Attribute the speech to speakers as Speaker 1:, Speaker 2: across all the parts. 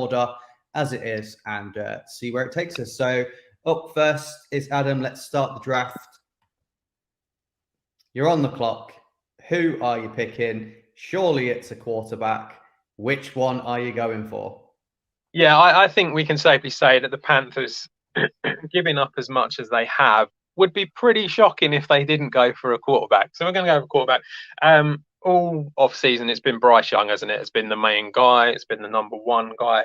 Speaker 1: order as it is and see where it takes us. So up first is Adam. Let's start the draft. You're on the clock. Who are you picking? Surely it's a quarterback. Which one are you going for?
Speaker 2: Yeah, I think we can safely say that the Panthers, giving up as much as they have, would be pretty shocking if they didn't go for a quarterback. So we're going to go for a quarterback. All off season, it's been Bryce Young, hasn't it? It's been the main guy. It's been the number one guy.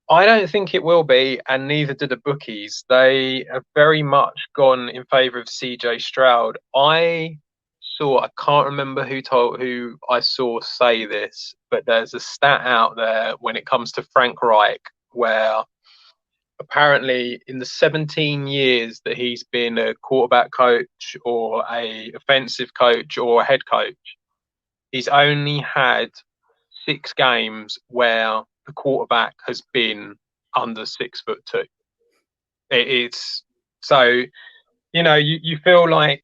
Speaker 2: I don't think it will be, and neither do the bookies. They have very much gone in favour of CJ Stroud. I can't remember who I saw say this, but there's a stat out there when it comes to Frank Reich where apparently in the 17 years that he's been a quarterback coach or a offensive coach or a head coach, he's only had 6 games where the quarterback has been under 6'2". It's so, you feel like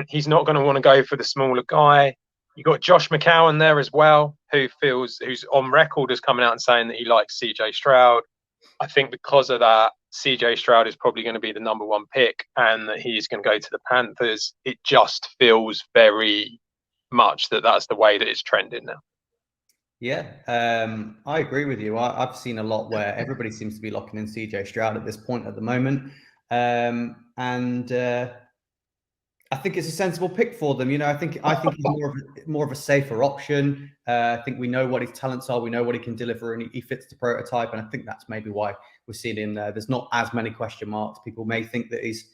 Speaker 2: he's not going to want to go for the smaller guy. You got Josh McCown there as well, who's on record as coming out and saying that he likes CJ Stroud. I think because of that, CJ Stroud is probably going to be the number one pick and that he's going to go to the Panthers. It just feels very much that that's the way that it's trending now.
Speaker 1: Yeah, I agree with you. I've seen a lot where everybody seems to be locking in CJ Stroud at this point at the moment. And I think it's a sensible pick for them. I think he's more of a safer option. I think we know what his talents are. We know what he can deliver, and he fits the prototype. And I think that's maybe why we're seeing him there. There's not as many question marks. People may think that his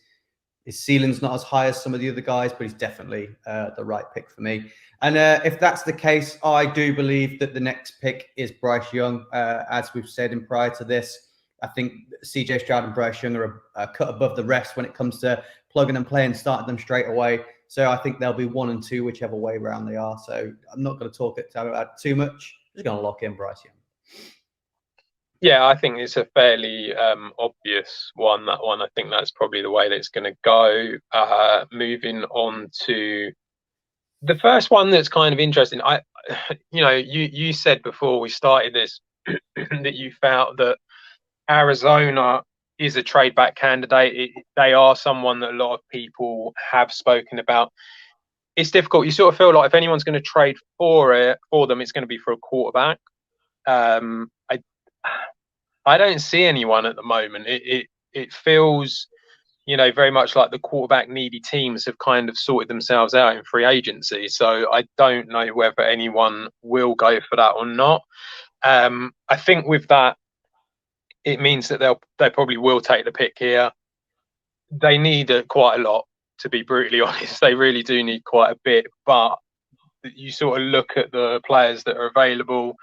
Speaker 1: ceiling's not as high as some of the other guys, but he's definitely the right pick for me. And if that's the case, I do believe that the next pick is Bryce Young. As we've said in prior to this, I think CJ Stroud and Bryce Young are a cut above the rest when it comes to plugging and playing, starting them straight away. So I think they'll be 1 and 2, whichever way around they are. So I'm not going to talk about too much. I'm just going to lock in Bryce Young.
Speaker 2: Yeah, I think it's a fairly obvious one, that one. I think that's probably the way that it's going to go. Moving on to the first one that's kind of interesting. You said before we started this that you felt that Arizona is a trade back candidate. They are someone that a lot of people have spoken about. It's difficult. You sort of feel like if anyone's going to trade for them, it's going to be for a quarterback. I don't see anyone at the moment. It feels, very much like the quarterback needy teams have kind of sorted themselves out in free agency. So I don't know whether anyone will go for that or not. I think with that, it means that they probably will take the pick here. They need quite a lot, to be brutally honest. They really do need quite a bit. But you sort of look at the players that are available.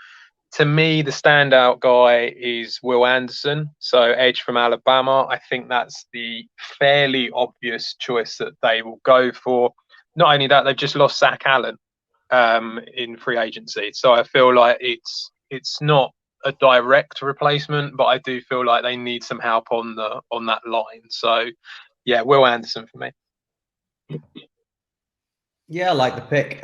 Speaker 2: To me, the standout guy is Will Anderson, so edge from Alabama. I think that's the fairly obvious choice that they will go for. Not only that, they've just lost Zach Allen in free agency, so I feel like it's not a direct replacement, but I do feel like they need some help on that line. So, yeah, Will Anderson for me.
Speaker 1: Yeah, I like the pick.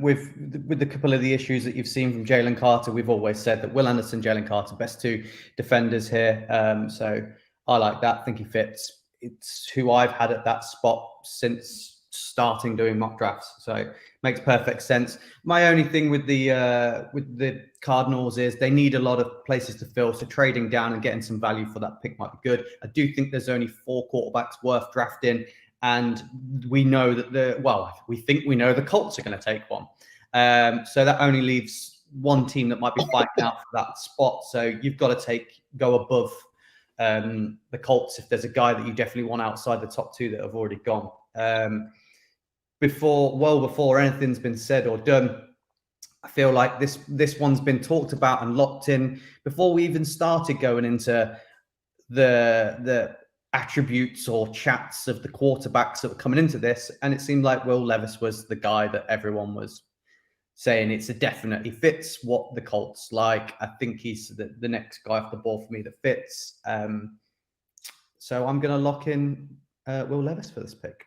Speaker 1: With the couple of the issues that you've seen from Jalen Carter, we've always said that Will Anderson, Jalen Carter, best 2 defenders here. So I like that. I think he fits. It's who I've had at that spot since starting doing mock drafts. So it makes perfect sense. My only thing with the Cardinals is they need a lot of places to fill. So trading down and getting some value for that pick might be good. I do think there's only 4 quarterbacks worth drafting. And we know that we think we know the Colts are going to take one. So that only leaves one team that might be fighting out for that spot. So you've got to go above the Colts if there's a guy that you definitely want outside the top 2 that have already gone. Before anything's been said or done, I feel like this one's been talked about and locked in before we even started going into the attributes or chats of the quarterbacks that were coming into this. And it seemed like Will Levis was the guy that everyone was saying it's a definite. He fits what the Colts like. I think he's the next guy off the ball for me that fits. So I'm going to lock in Will Levis for this pick.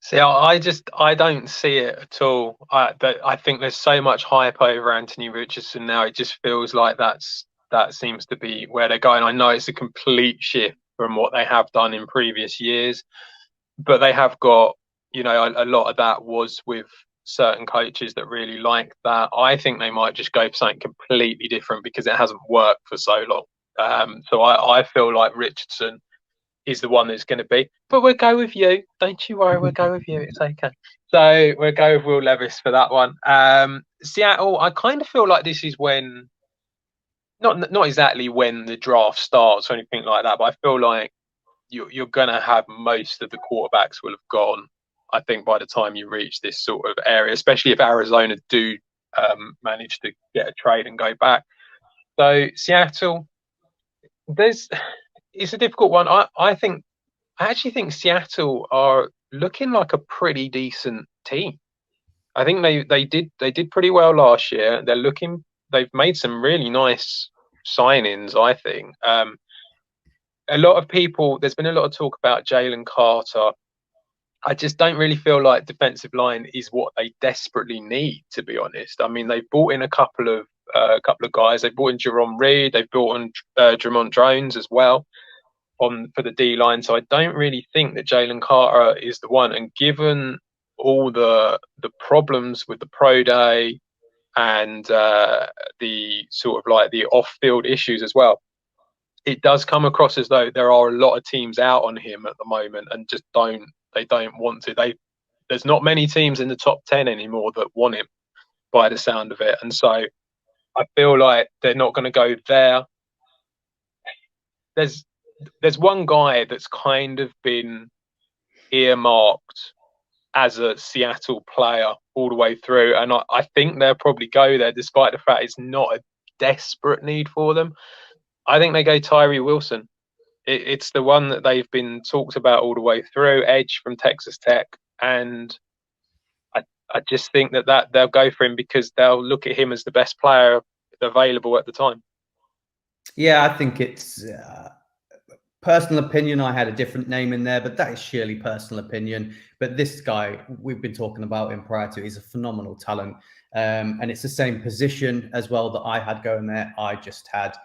Speaker 2: See, I don't see it at all. I think there's so much hype over Anthony Richardson now. It just feels like that's that seems to be where they're going. I know it's a complete shift from what they have done in previous years, but they have got, you know, a lot of that was with certain coaches that really like that. I think they might just go for something completely different because it hasn't worked for so long. So I feel like Richardson is the one that's going to be. But we'll go with you. Don't you worry. We'll go with you. It's okay. So we'll go with Will Levis for that one. Seattle, I kind of feel like this is when, not exactly when the draft starts or anything like that, but I feel like you're going to have most of the quarterbacks will have gone, I think, by the time you reach this sort of area, especially if Arizona do manage to get a trade and go back. So Seattle, it's a difficult one. I actually think Seattle are looking like a pretty decent team. I think they did pretty well last year. They've made some really nice signings, I think. A lot of people, there's been a lot of talk about Jalen Carter. I just don't really feel like defensive line is what they desperately need, to be honest. I mean, they've brought in a couple of guys. They brought in Jerome Reed. They've brought in Drummond Jones as well for the D line. So I don't really think that Jalen Carter is the one. And given all the problems with the pro day and the sort of like the off-field issues as well, it does come across as though there are a lot of teams out on him at the moment and just don't want to. There's not many teams in the top 10 anymore that want him by the sound of it. And so I feel like they're not going to go there. There's one guy that's kind of been earmarked as a Seattle player all the way through. And I think they'll probably go there despite the fact it's not a desperate need for them. I think they go Tyree Wilson. It's the one that they've been talked about all the way through, edge from Texas Tech. And I just think that they'll go for him because they'll look at him as the best player available at the time.
Speaker 1: Yeah, I think it's personal opinion. I had a different name in there, but that is sheerly personal opinion. But this guy, we've been talking about him prior to, he's a phenomenal talent. And it's the same position as well that I had going there. I just had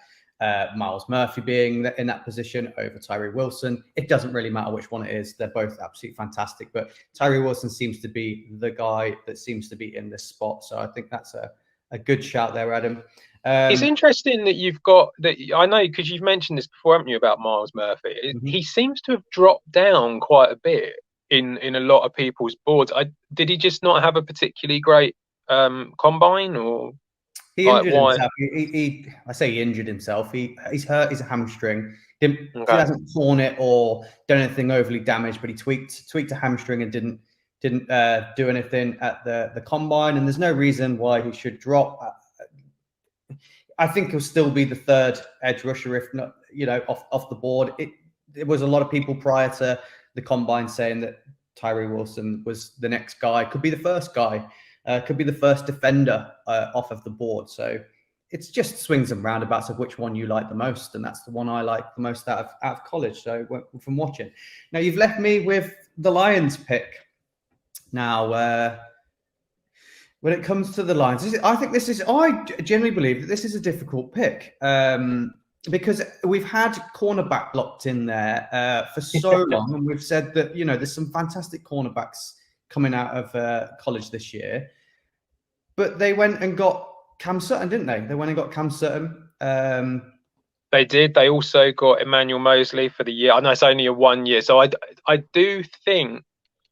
Speaker 1: Myles Murphy being in that position over Tyree Wilson. It doesn't really matter which one it is. They're both absolutely fantastic. But Tyree Wilson seems to be the guy that seems to be in this spot. So I think that's a good shout there, Adam.
Speaker 2: It's interesting that you've got that. I know because you've mentioned this before, haven't you, about Myles Murphy? Mm-hmm. He seems to have dropped down quite a bit in a lot of people's boards. Did he just not have a particularly great combine, or
Speaker 1: he injured himself? I say he injured himself. He's hurt his hamstring. He hasn't torn it or done anything overly damaged, but he tweaked a hamstring and didn't do anything at the combine. And there's no reason why he should drop. I think he'll still be the third edge rusher, if not, off the board. There was a lot of people prior to the combine saying that Tyree Wilson was the next guy, could be the first guy, could be the first defender off of the board. So it's just swings and roundabouts of which one you like the most, and that's the one I like the most out of college. So from watching, now you've left me with the Lions pick. Now. When it comes to the Lions, I genuinely believe that this is a difficult pick because we've had cornerback locked in there for so long, and we've said that there's some fantastic cornerbacks coming out of college this year. But they went and got Cam Sutton, didn't they? They went and got Cam Sutton.
Speaker 2: They did. They also got Emmanuel Moseley for the year. I know it's only a 1 year, so I do think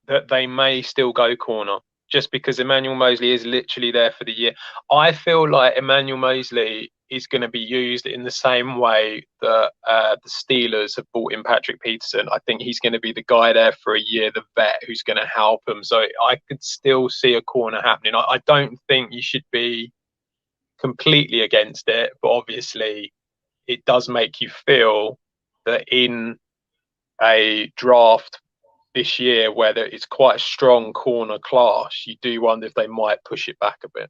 Speaker 2: that they may still go corner, just because Emmanuel Moseley is literally there for the year. I feel like Emmanuel Moseley is going to be used in the same way that the Steelers have brought in Patrick Peterson. I think he's going to be the guy there for a year, the vet who's going to help him. So I could still see a corner happening. I don't think you should be completely against it, but obviously it does make you feel that in a draft this year, where it's quite a strong corner class, you do wonder if they might push it back a bit.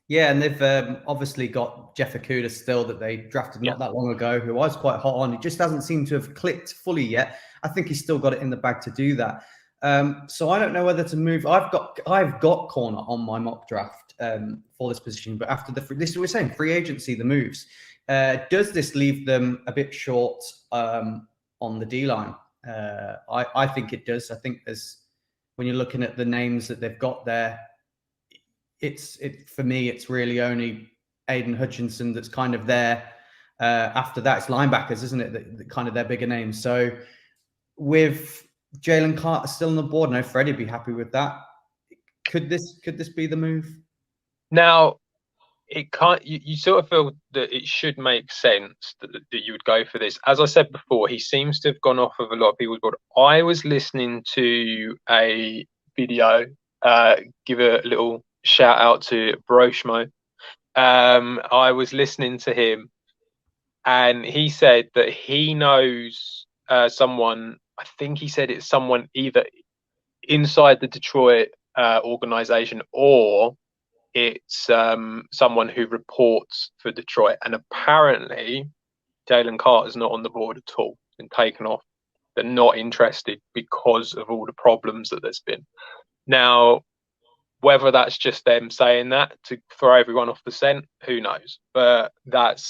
Speaker 1: Yeah, and they've obviously got Jeff Okudah still that they drafted not that long ago, who I was quite hot on. He just hasn't seemed to have clicked fully yet. I think he's still got it in the bag to do that. So I don't know whether to move. I've got corner on my mock draft for this position, but after we're saying free agency, the moves. Does this leave them a bit short on the D line? I think it does. I think when you're looking at the names that they've got there, for me, it's really only Aiden Hutchinson that's kind of there. After that, it's linebackers, isn't it? The kind of their bigger names. So with Jalen Carter still on the board, I know Freddie'd be happy with that. Could this be the move?
Speaker 2: Now, it can't. You sort of feel that it should make sense that you would go for this. As I said before, he seems to have gone off of a lot of people's board. I was listening to a video. Give a little shout out to Broshmo. I was listening to him, and he said that he knows someone. I think he said it's someone either inside the Detroit organization, or it's someone who reports for Detroit. And apparently Jalen Carter's not on the board at all, been taken off. They're not interested because of all the problems that there's been. Now, whether that's just them saying that to throw everyone off the scent, who knows? But that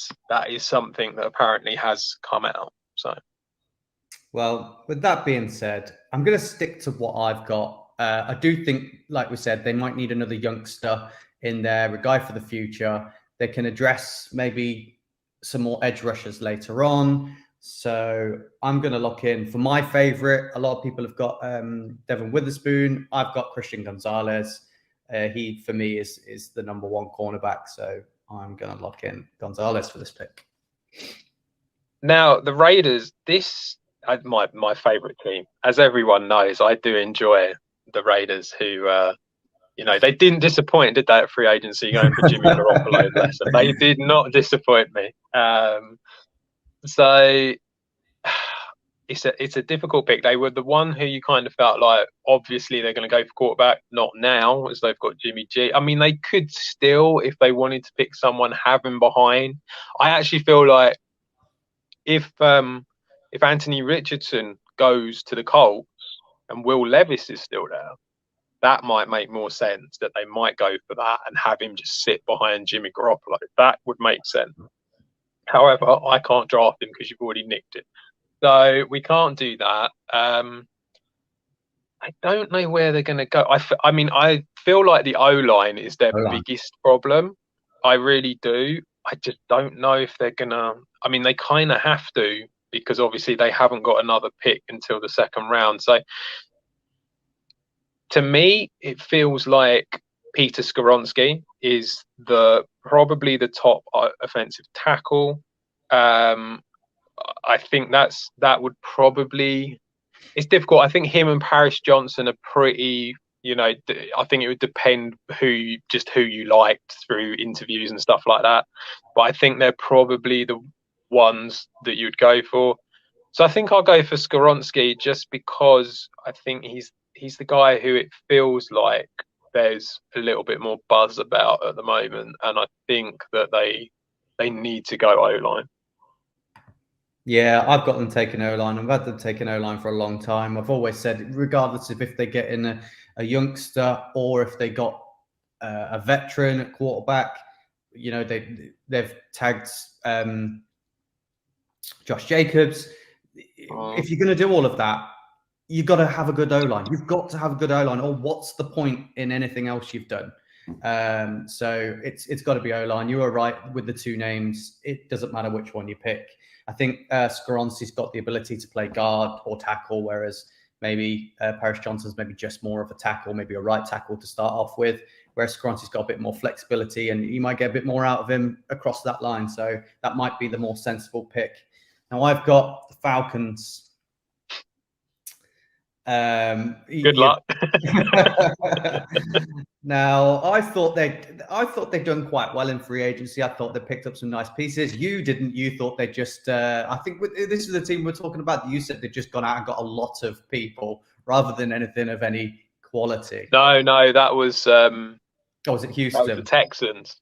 Speaker 2: is something that apparently has come out. So,
Speaker 1: well, with that being said, I'm going to stick to what I've got. I do think, like we said, they might need another youngster in there, a guy for the future. They can address maybe some more edge rushers later on. So I'm going to lock in for my favorite. A lot of people have got Devin Witherspoon. I've got Christian Gonzalez. He, for me, is the number one cornerback. So I'm going to lock in Gonzalez for this pick.
Speaker 2: Now, the Raiders, my favorite team. As everyone knows, I do enjoy the Raiders, who they didn't disappoint, did they, at free agency going for Jimmy Garoppolo? Bless them. They did not disappoint me. So it's a difficult pick. They were the one who you kind of felt like, obviously they're going to go for quarterback, not now, as they've got Jimmy G. I mean, they could still, if they wanted to pick someone, have him behind. I actually feel like if Anthony Richardson goes to the Colts and Will Levis is still there, that might make more sense, that they might go for that and have him just sit behind Jimmy Garoppolo. That would make sense. However, I can't draft him because you've already nicked it. So we can't do that. I don't know where they're going to go. I mean, I feel like the O-line is their biggest problem. I really do. I just don't know if they're going to... I mean, they kind of have to, because obviously they haven't got another pick until the second round. So to me, it feels like Peter Skoronski is probably the top offensive tackle. I think that would probably... It's difficult. I think him and Paris Johnson are pretty... I think it would depend who you liked through interviews and stuff like that. But I think they're probably the ones that you'd go for. So I think I'll go for Skoronski, just because I think he's the guy who it feels like there's a little bit more buzz about at the moment. And I think that they need to go O-line.
Speaker 1: Yeah, I've got them taking O-line. I've had them taking O-line for a long time. I've always said, regardless of if they get in a youngster or if they got a veteran at quarterback, they've tagged Josh Jacobs. If you're going to do all of that, you've got to have a good O-line. You've got to have a good O-line, or what's the point in anything else you've done? So it's got to be O-line. You were right with the two names. It doesn't matter which one you pick. I think Skoronski's got the ability to play guard or tackle, whereas maybe Paris Johnson's maybe just more of a tackle, maybe a right tackle to start off with, whereas Skoronski's got a bit more flexibility and you might get a bit more out of him across that line. So that might be the more sensible pick. Now I've got the Falcons.
Speaker 2: Good luck.
Speaker 1: Now, I thought they'd done quite well in free agency. I thought they picked up some nice pieces. You didn't. You thought they just. I think this is the team we're talking about. You said they'd just gone out and got a lot of people rather than anything of any quality.
Speaker 2: No, that was.
Speaker 1: Was it Houston?
Speaker 2: That was the Texans.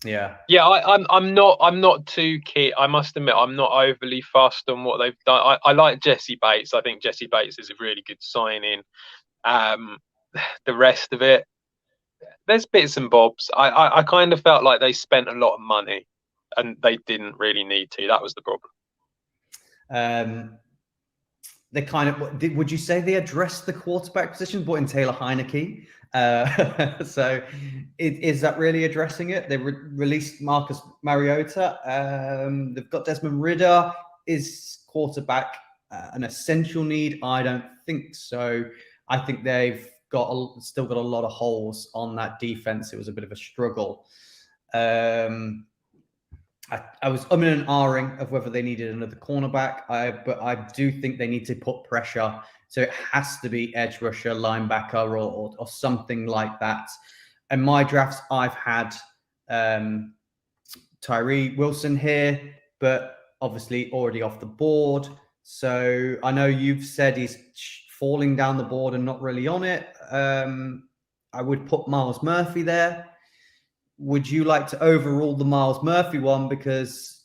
Speaker 1: Yeah.
Speaker 2: I'm not too keen. I must admit, I'm not overly fussed on what they've done. I like Jesse Bates. I think Jesse Bates is a really good signing. The rest of it, there's bits and bobs. I kind of felt like they spent a lot of money. and they didn't really need to. That was the problem.
Speaker 1: They kind of, would you say they addressed the quarterback position, brought in Taylor Heineke? So is that really addressing it? They released Marcus Mariota. They've got Desmond Ridder. Is quarterback an essential need? I don't think so. I think they've still got a lot of holes on that defense. It was a bit of a struggle. I was umming and ahhing of whether they needed another cornerback, but I do think they need to put pressure. So it has to be edge rusher, linebacker, or something like that. In my drafts, I've had Tyree Wilson here, but obviously already off the board. So I know you've said he's falling down the board and not really on it. I would put Myles Murphy there. Would you like to overrule the Myles Murphy one because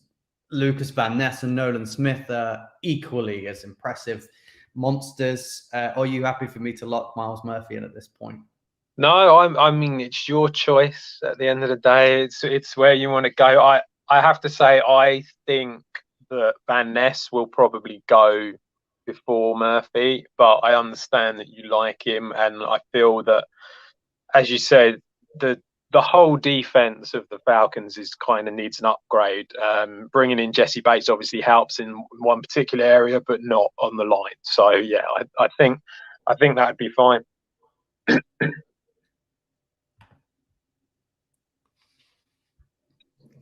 Speaker 1: Lucas Van Ness and Nolan Smith are equally as impressive monsters? Are you happy for me to lock Myles Murphy in at this point?
Speaker 2: No, I mean, it's your choice at the end of the day. It's where you want to go. I have to say, I think that Van Ness will probably go before Murphy, but I understand that you like him, and I feel that, as you said, the whole defense of the Falcons kind of needs an upgrade. Bringing in Jesse Bates obviously helps in one particular area, but not on the line. So yeah, I think that'd be fine.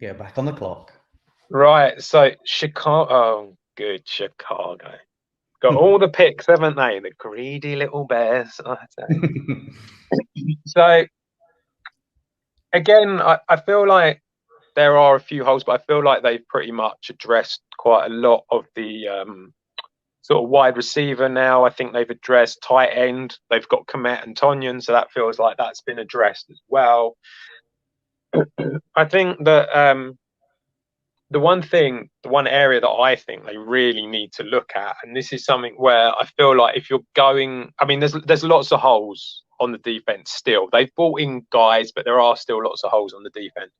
Speaker 1: Yeah, back on the clock.
Speaker 2: Right. So Chicago. Oh, good Chicago. Got all the picks, haven't they? The greedy little bears. So again, I feel like there are a few holes, but I feel like they've pretty much addressed quite a lot of the sort of wide receiver now. I think they've addressed tight end. They've got Komet and Tonyan, so that feels like that's been addressed as well. I think that the one area that I think they really need to look at, and this is something where I feel like if you're going, I mean, there's lots of holes on the defense still. They've brought in guys, but there are still lots of holes on the defense.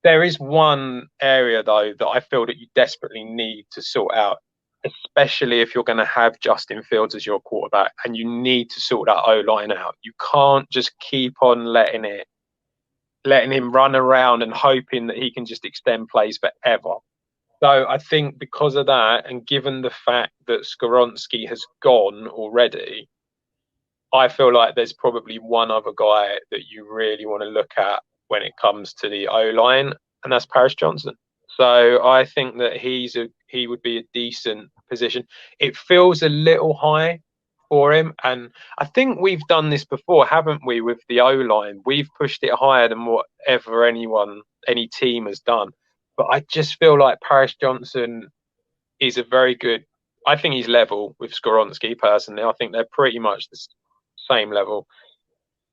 Speaker 2: There is one area, though, that I feel that you desperately need to sort out, especially if you're going to have Justin Fields as your quarterback, and you need to sort that O-line out. You can't just keep on letting him run around and hoping that he can just extend plays forever. So I think because of that, and given the fact that Skoronski has gone already, I feel like there's probably one other guy that you really want to look at when it comes to the O-line, and that's Paris Johnson. So I think that he would be a decent position. It feels a little high for him, and I think we've done this before, haven't we, with the O-line? We've pushed it higher than whatever any team has done. But I just feel like Paris Johnson is a very good, I think he's level with Skoronski personally. I think they're pretty much the same level.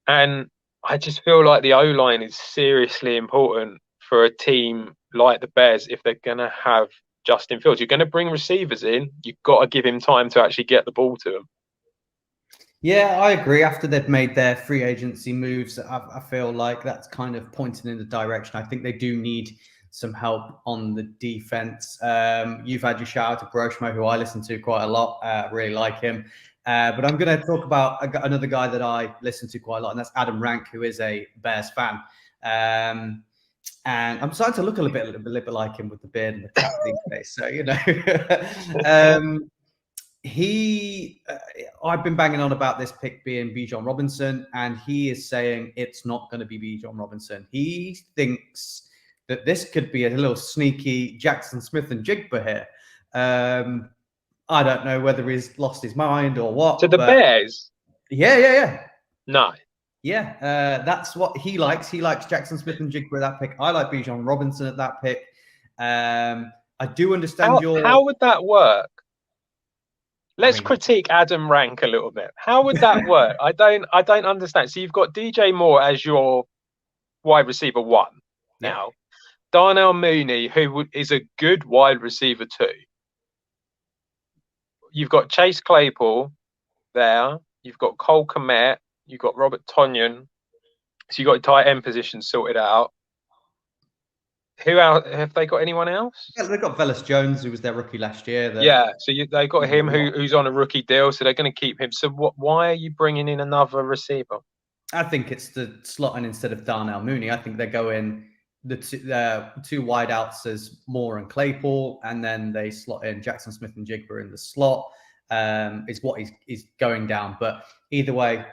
Speaker 2: And I just feel like the O-line is seriously important for a team like the Bears if they're going to have Justin Fields. You're going to bring receivers in. You've got to give him time to actually get the ball to him.
Speaker 1: Yeah, I agree. After they've made their free agency moves, I feel like that's kind of pointing in the direction. I think they do need some help on the defense. You've had your shout out to Groshmo, who I listen to quite a lot. Really like him. But I'm going to talk about another guy that I listen to quite a lot, and that's Adam Rank, who is a Bears fan. And I'm starting to look a little bit like him with the beard and the cap these days. So, you know, I've been banging on about this pick being Bijan Robinson, and he is saying it's not going to be Bijan Robinson. He thinks that this could be a little sneaky Jackson Smith and Jigba here. I don't know whether he's lost his mind or what.
Speaker 2: To the Bears?
Speaker 1: Yeah.
Speaker 2: No.
Speaker 1: Yeah, that's what he likes. He likes Jackson Smith and Jigba at that pick. I like Bijan Robinson at that pick. I do understand
Speaker 2: How would that work? Let's critique Adam Rank a little bit. How would that work? I don't understand. So you've got DJ Moore as your wide receiver one now. Darnell Mooney, who is a good wide receiver too. You've got Chase Claypool there. You've got Cole Kmet. You've got Robert Tonyan. So you've got tight end position sorted out. Who else have they got? Anyone else?
Speaker 1: Yeah, they've got Velas Jones, who was their rookie last year.
Speaker 2: Yeah, so they got him who's on a rookie deal, so they're going to keep him. So what? Why are you bringing in another receiver?
Speaker 1: I think it's the slotting instead of Darnell Mooney. I think they go in the two wideouts as Moore and Claypool, and then they slot in Jackson Smith and Jigba in the slot. Is what he's going down. But either way,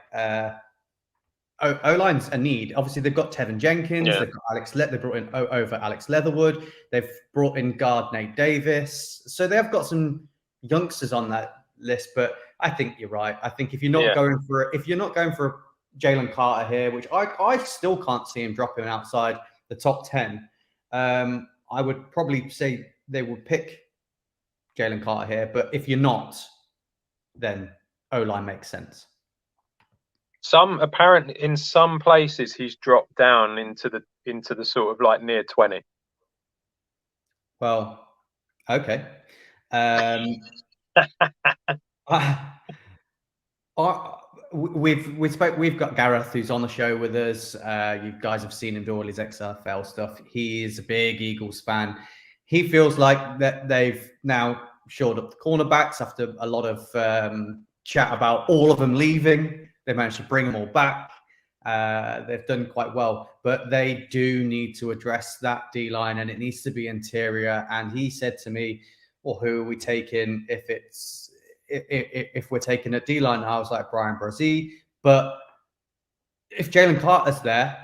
Speaker 1: O-line's a need. Obviously, they've got Tevin Jenkins.
Speaker 2: Yeah.
Speaker 1: They've got they brought in over Alex Leatherwood. They've brought in guard Nate Davis. So they've got some youngsters on that list. But I think you're right. I think if you're not going for Jalen Carter here, which I still can't see him dropping outside the top 10, I would probably say they would pick Jalen Carter here. But if you're not, then O-line makes sense.
Speaker 2: In some places he's dropped down into the sort of like near 20.
Speaker 1: Well, okay. We've got Gareth, who's on the show with us. You guys have seen him do all his XFL stuff. He is a big Eagles fan. He feels like that they've now shored up the cornerbacks after a lot of chat about all of them leaving. They managed to bring them all back. They've done quite well, but they do need to address that D line, and it needs to be interior. And he said to me, "Well, who are we taking if we're taking a D line?" I was like, Brian Brzee. But if Jalen Carter's there,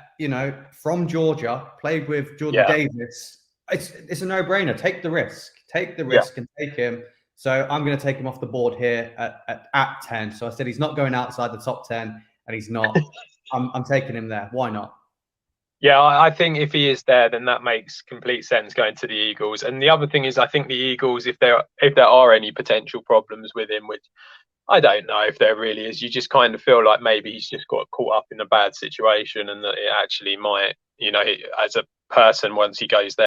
Speaker 1: from Georgia, played with Jordan Davis, it's a no-brainer. Take the risk. And take him. So I'm going to take him off the board here at 10. So I said he's not going outside the top 10, and he's not. I'm taking him there. Why not?
Speaker 2: Yeah, I think if he is there, then that makes complete sense going to the Eagles. And the other thing is, I think the Eagles, if there are any potential problems with him, which I don't know if there really is, you just kind of feel like maybe he's just got caught up in a bad situation, and that it actually might, as a person, once he goes there,